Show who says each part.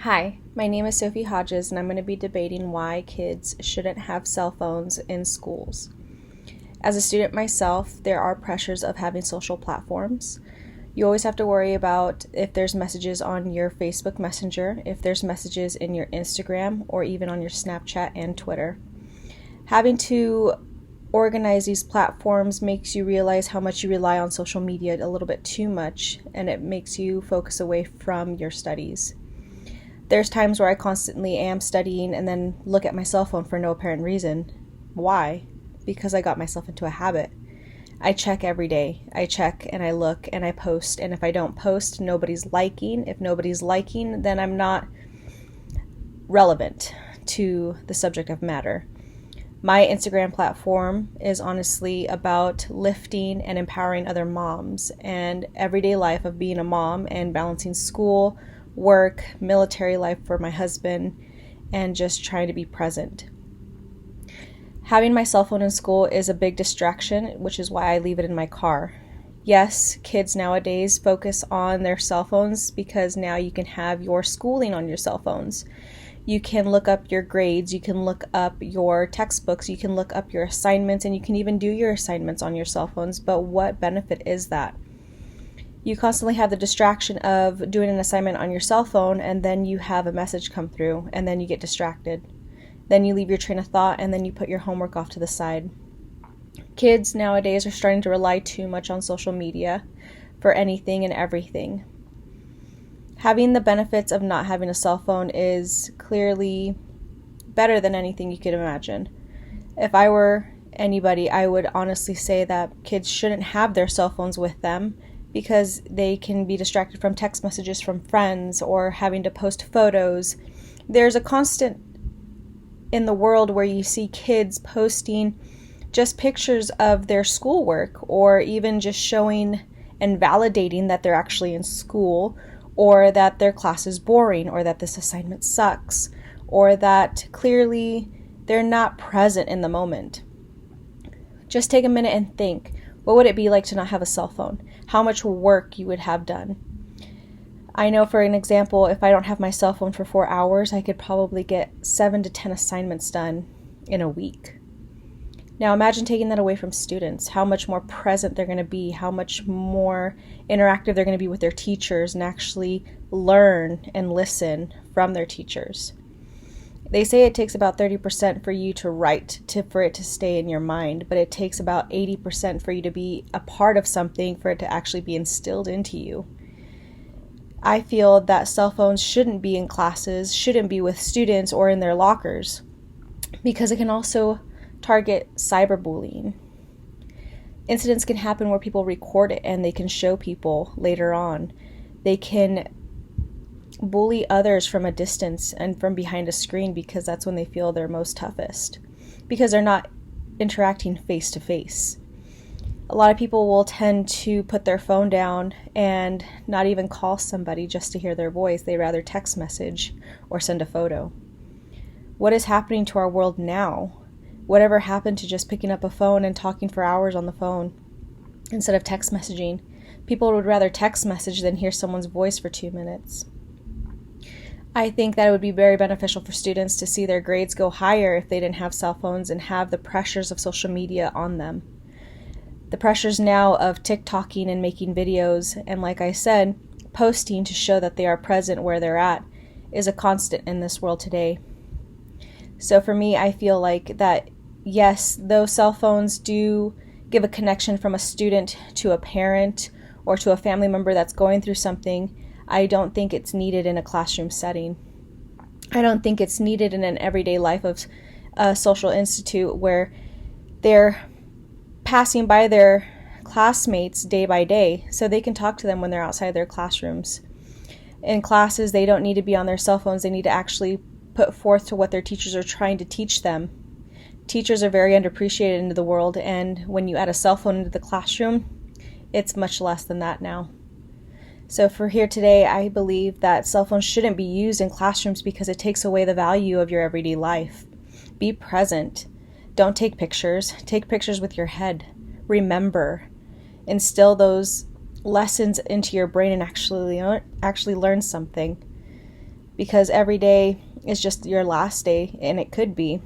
Speaker 1: Hi, my name is Sophie Hodges, and I'm going to be debating why kids shouldn't have cell phones in schools. As a student myself, there are pressures of having social platforms. You always have to worry about if there's messages on your Facebook Messenger, if there's messages in your Instagram, or even on your Snapchat and Twitter. Having to organize these platforms makes you realize how much you rely on social media a little bit too much, and it makes you focus away from your studies. There's times where I constantly am studying and then look at my cell phone for no apparent reason. Why? Because I got myself into a habit. I check every day. I check and I look and I post, and if I don't post, nobody's liking. If nobody's liking, then I'm not relevant to the subject of matter. My Instagram platform is honestly about lifting and empowering other moms and everyday life of being a mom and balancing school, work, military life for my husband, and just trying to be present. Having my cell phone in school is a big distraction, which is why I leave it in my car. Yes, kids nowadays focus on their cell phones because now you can have your schooling on your cell phones. You can look up your grades, you can look up your textbooks, you can look up your assignments, and you can even do your assignments on your cell phones. But what benefit is that? You constantly have the distraction of doing an assignment on your cell phone, and then you have a message come through, and then you get distracted. Then you leave your train of thought, and then you put your homework off to the side. Kids nowadays are starting to rely too much on social media for anything and everything. Having the benefits of not having a cell phone is clearly better than anything you could imagine. If I were anybody, I would honestly say that kids shouldn't have their cell phones with them, because they can be distracted from text messages from friends or having to post photos. There's a constant in the world where you see kids posting just pictures of their schoolwork, or even just showing and validating that they're actually in school, or that their class is boring, or that this assignment sucks, or that clearly they're not present in the moment. Just take a minute and think, what would it be like to not have a cell phone? How much work you would have done. I know, for an example, if I don't have my cell phone for 4 hours, I could probably get 7 to 10 assignments done in a week. Now imagine taking that away from students, how much more present they're going to be, how much more interactive they're going to be with their teachers and actually learn and listen from their teachers. They say it takes about 30% for you to write for it to stay in your mind, but it takes about 80% for you to be a part of something, for it to actually be instilled into you. I feel that cell phones shouldn't be in classes, shouldn't be with students or in their lockers, because it can also target cyberbullying. Incidents can happen where people record it and they can show people later on. They can bully others from a distance and from behind a screen, because that's when they feel they're most toughest, because they're not interacting face to face. A lot of people will tend to put their phone down and not even call somebody just to hear their voice. They rather text message or send a photo. What is happening to our world now? Whatever happened to just picking up a phone and talking for hours on the phone instead of text messaging? People would rather text message than hear someone's voice for 2 minutes. I think that it would be very beneficial for students to see their grades go higher if they didn't have cell phones and have the pressures of social media on them. The pressures now of TikToking and making videos, and like I said, posting to show that they are present where they're at, is a constant in this world today. So for me, I feel like that, yes, those cell phones do give a connection from a student to a parent or to a family member that's going through something. I don't think it's needed in a classroom setting. I don't think it's needed in an everyday life of a social institute where they're passing by their classmates day by day so they can talk to them when they're outside their classrooms. In classes, they don't need to be on their cell phones. They need to actually put forth to what their teachers are trying to teach them. Teachers are very underappreciated into the world, and when you add a cell phone into the classroom, it's much less than that now. So for here today, I believe that cell phones shouldn't be used in classrooms because it takes away the value of your everyday life. Be present. Don't take pictures. Take pictures with your head. Remember. Instill those lessons into your brain and actually learn something. because every day is just your last day, and it could be.